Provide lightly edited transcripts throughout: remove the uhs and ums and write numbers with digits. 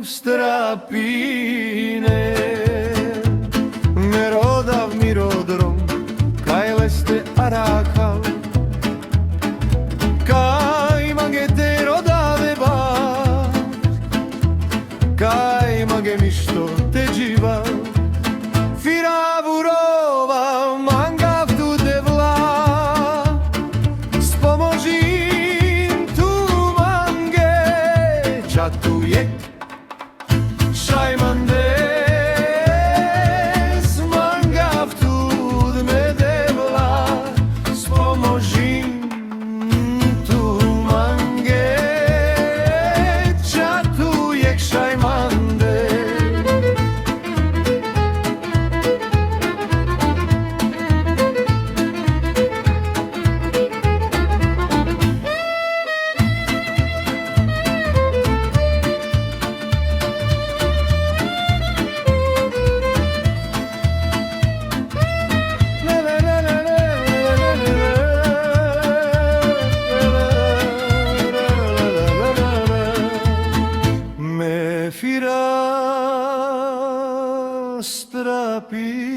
strapine. Merodav mirodrom, kaj leste arakal, kaj magete rodave ba, kaj mage mišto te dživa. Firavurova mangav tu devla, spomožim tu mange, čatujek šajmandes, mangav tu me devla, spomožim tu mange, čatujek šajmandes. Strapine.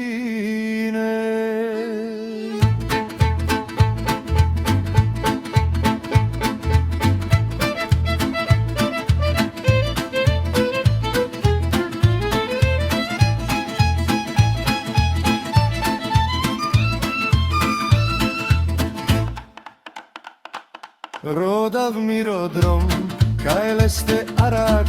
Rodav mirodrom, kaj leste arak,